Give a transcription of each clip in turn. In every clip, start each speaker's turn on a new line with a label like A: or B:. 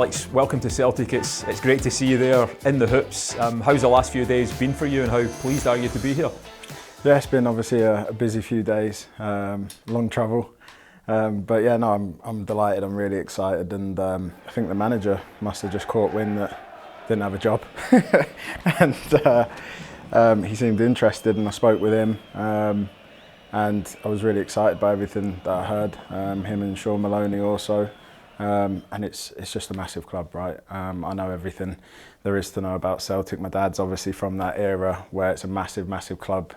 A: Alex, welcome to Celtic. It's great to see you there in the hoops. How's the last few days been for you, and how pleased are you to be here?
B: Yeah, it's been obviously a busy few days, long travel. But yeah, no, I'm delighted, I'm really excited, and I think the manager must have just caught wind that I didn't have a job. And he seemed interested, and I spoke with him, and I was really excited by everything that I heard, him and Sean Maloney also. And it's just a massive club, right? I know everything there is to know about Celtic. My dad's obviously from that era where it's a massive, massive club.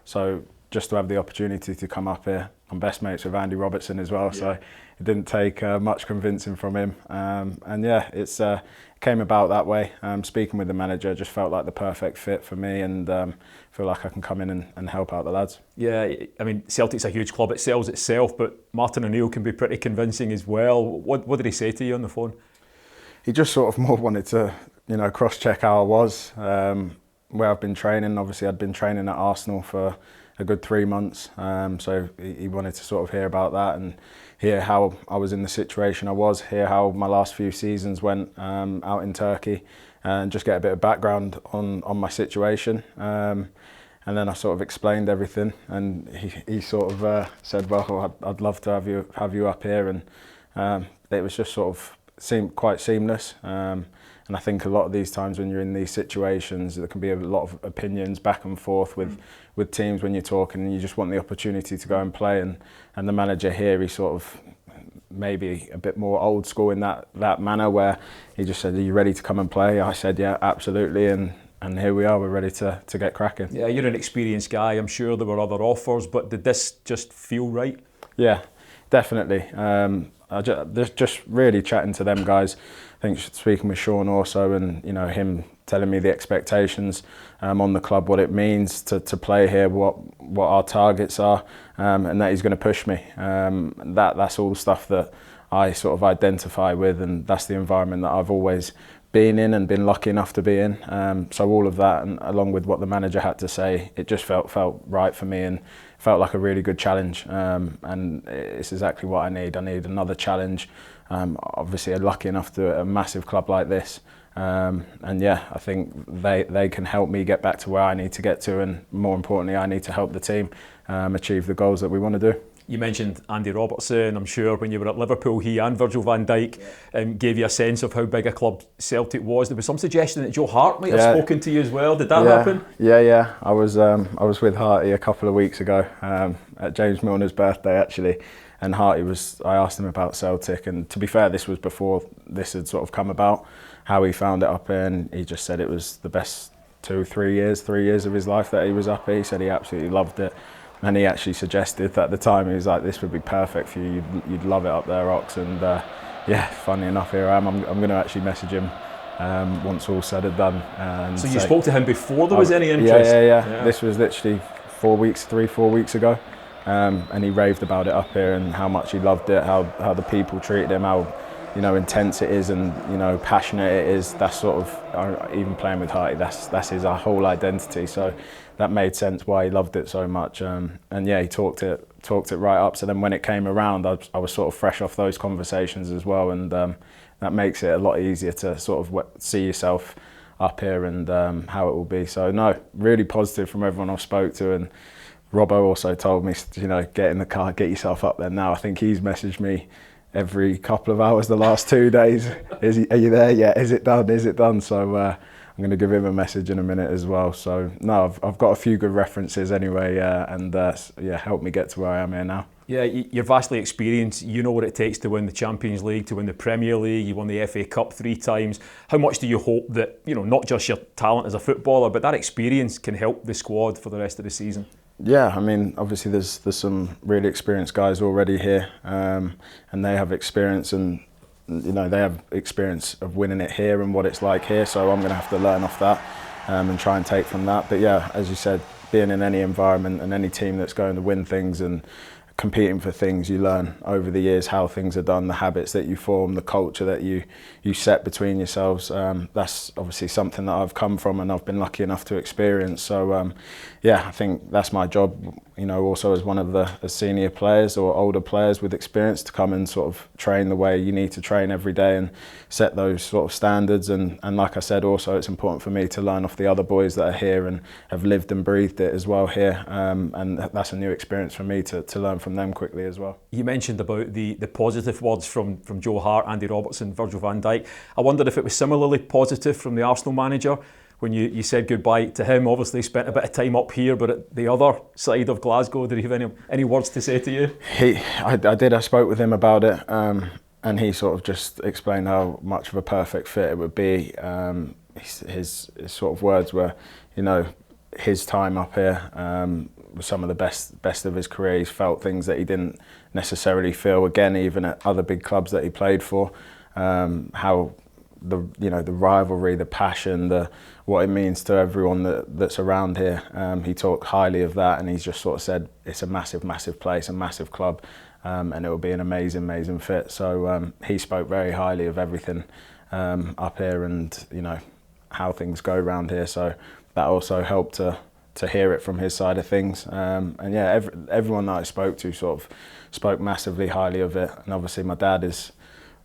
B: So just to have the opportunity to come up here, I'm best mates with Andy Robertson as well, so it didn't take much convincing from him. And yeah, it's came about that way. Speaking with the manager, just felt like the perfect fit for me, and feel like I can come in and help out the lads.
A: Yeah, I mean, Celtic's a huge club, it sells itself, but Martin O'Neill can be pretty convincing as well. What did he say to you on the phone?
B: He just sort of more wanted to, cross-check how I was, where I've been training. Obviously, I'd been training at Arsenal for a good 3 months, so he wanted to sort of hear about that and hear how I was in the situation I was, hear how my last few seasons went out in Turkey, and just get a bit of background on my situation. And then I sort of explained everything, and he sort of said, well, I'd love to have you up here, and it was just sort of seemed quite seamless. And I think a lot of these times when you're in these situations, there can be a lot of opinions back and forth with teams when you're talking, and you just want the opportunity to go and play. And the manager here, he sort of maybe a bit more old school in that manner, where he just said, are you ready to come and play? I said, yeah, absolutely. And here we are, we're ready to get cracking.
A: Yeah, you're an experienced guy. I'm sure there were other offers, but did this just feel right?
B: Yeah, definitely. Just really chatting to them guys. I think speaking with Sean also, and him telling me the expectations on the club, what it means to play here, what our targets are, and that he's going to push me. That's all stuff that I sort of identify with, and that's the environment that I've always been in and been lucky enough to be in. So all of that, and along with what the manager had to say, it just felt right for me, and felt like a really good challenge. And it's exactly what I need. I need another challenge. Obviously, I'm lucky enough to a massive club like this. And yeah, I think they can help me get back to where I need to get to, and more importantly, I need to help the team achieve the goals that we want to do.
A: You mentioned Andy Robertson. I'm sure when you were at Liverpool, he and Virgil van Dijk gave you a sense of how big a club Celtic was. There was some suggestion that Joe Hart might have spoken to you as well. Did that happen?
B: Yeah. I was with Harty a couple of weeks ago at James Milner's birthday, actually. And Harty I asked him about Celtic, and to be fair, this was before this had sort of come about, how he found it up here, and he just said it was the best 3 years of his life that he was up here. He said he absolutely loved it. And he actually suggested at the time, he was like, this would be perfect for you, you'd love it up there, Ox. And yeah, funny enough, here I am. I'm going to actually message him once all said and done. And
A: so you spoke to him before there was any interest?
B: Yeah. This was literally 4 weeks ago. And he raved about it up here, and how much he loved it, how the people treated him, how intense it is, and passionate it is. That's sort of, even playing with Harty, that's his whole identity. So that made sense why he loved it so much. And yeah, he talked it right up. So then when it came around, I was sort of fresh off those conversations as well, and that makes it a lot easier to sort of see yourself up here and how it will be. So no, really positive from everyone I've spoke to. And Robbo also told me, get in the car, get yourself up there now. I think he's messaged me every couple of hours the last 2 days. Are you there yet? Is it done? Is it done? So I'm going to give him a message in a minute as well. So no, I've got a few good references anyway, and helped me get to where I am here now.
A: Yeah, you're vastly experienced. You know what it takes to win the Champions League, to win the Premier League. You won the FA Cup 3 times. How much do you hope that, not just your talent as a footballer, but that experience can help the squad for the rest of the season?
B: Yeah, I mean, obviously there's some really experienced guys already here, and they have experience, and they have experience of winning it here and what it's like here. So I'm going to have to learn off that and try and take from that. But yeah, as you said, being in any environment and any team that's going to win things and competing for things, you learn over the years how things are done, the habits that you form, the culture that you set between yourselves. That's obviously something that I've come from and I've been lucky enough to experience. So yeah, I think that's my job, you know, also as one of the senior players or older players with experience to come and sort of train the way you need to train every day and set those sort of standards. And like I said, also it's important for me to learn off the other boys that are here and have lived and breathed it as well here. And that's a new experience for me to learn from them quickly as well.
A: You mentioned about the positive words from Joe Hart, Andy Robertson, Virgil van Dijk. I wondered if it was similarly positive from the Arsenal manager when you said goodbye to him. Obviously he spent a bit of time up here, but at the other side of Glasgow, did he have any words to say to you?
B: I did. I spoke with him about it, and he sort of just explained how much of a perfect fit it would be. His sort of words were, you know, his time up here was some of the best of his career. He's felt things that he didn't necessarily feel again, even at other big clubs that he played for. How the rivalry, the passion, what it means to everyone that's around here. He talked highly of that, and he's just sort of said it's a massive place, a massive club, and it will be an amazing fit. So he spoke very highly of everything up here, and you know how things go around here. So that also helped to hear it from his side of things. And yeah, everyone that I spoke to sort of spoke massively highly of it. And obviously my dad is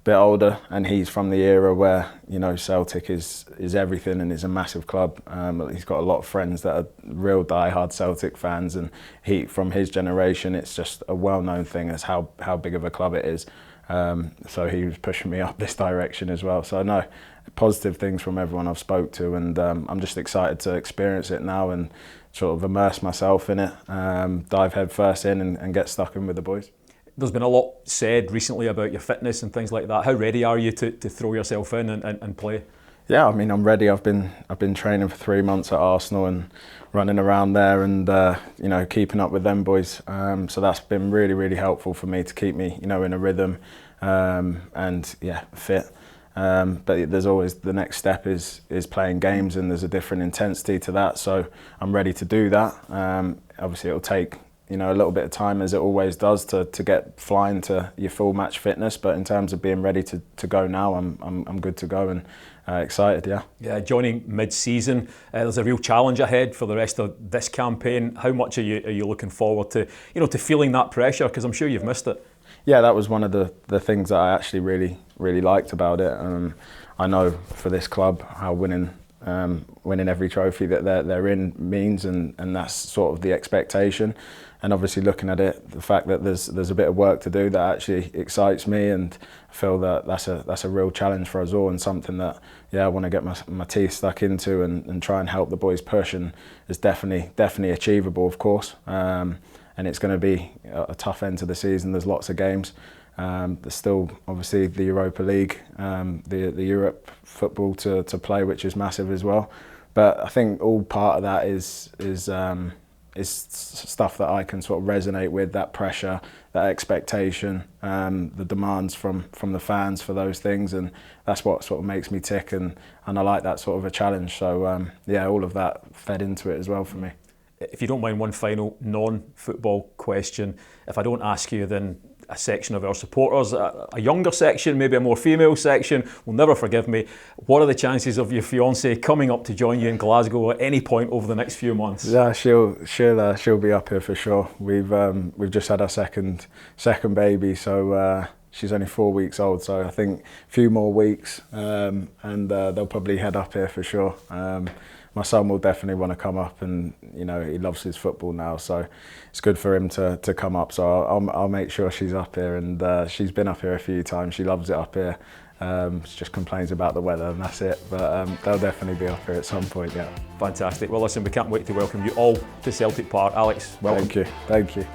B: bit older, and he's from the era where, you know, Celtic is everything and is a massive club. He's got a lot of friends that are real die-hard Celtic fans, and from his generation, it's just a well-known thing as how big of a club it is. So he was pushing me up this direction as well. So no, positive things from everyone I've spoke to, and I'm just excited to experience it now and sort of immerse myself in it, dive head first in and get stuck in with the boys.
A: There's been a lot said recently about your fitness and things like that. How ready are you to throw yourself in and play? Yeah,
B: I mean, I'm ready. I've been training for 3 months at Arsenal and running around there and you know, keeping up with them boys. So that's been really helpful for me to keep me, you know, in a rhythm and yeah, fit. But there's always the next step is playing games, and there's a different intensity to that. So I'm ready to do that. Obviously, it'll take, you know, a little bit of time, as it always does, to get flying to your full match fitness. But in terms of being ready to go now, I'm good to go and excited. Yeah,
A: joining mid-season, there's a real challenge ahead for the rest of this campaign. How much are you looking forward to, you know, to feeling that pressure? Because I'm sure you've missed it.
B: Yeah, that was one of the things that I actually really liked about it. I know for this club how winning every trophy that they're in means, and that's sort of the expectation. And obviously looking at it, the fact that there's a bit of work to do, that actually excites me, and I feel that that's a real challenge for us all, and something that I want to get my teeth stuck into and try and help the boys push, and is definitely achievable, of course. And it's going to be a tough end to the season. There's lots of games. There's still obviously the Europa League, the Europe football to play, which is massive as well. But I think all part of that is stuff that I can sort of resonate with, that pressure, that expectation, the demands from the fans for those things, and that's what sort of makes me tick, and I like that sort of a challenge. So yeah, all of that fed into it as well for me.
A: If you don't mind, one final non-football question. If I don't ask you, then a section of our supporters, a younger section, maybe a more female section, will never forgive me. What are the chances of your fiancée coming up to join you in Glasgow at any point over the next few months?
B: Yeah, she'll be up here for sure. We've just had our second baby, so she's only 4 weeks old. So I think a few more weeks, and they'll probably head up here for sure. My son will definitely want to come up, and you know, he loves his football now, so it's good for him to come up. So I'll make sure she's up here, and she's been up here a few times. She loves it up here. She just complains about the weather, and that's it. But they'll definitely be up here at some point. Yeah.
A: Fantastic. Well, listen, we can't wait to welcome you all to Celtic Park. Alex, welcome.
B: Thank you.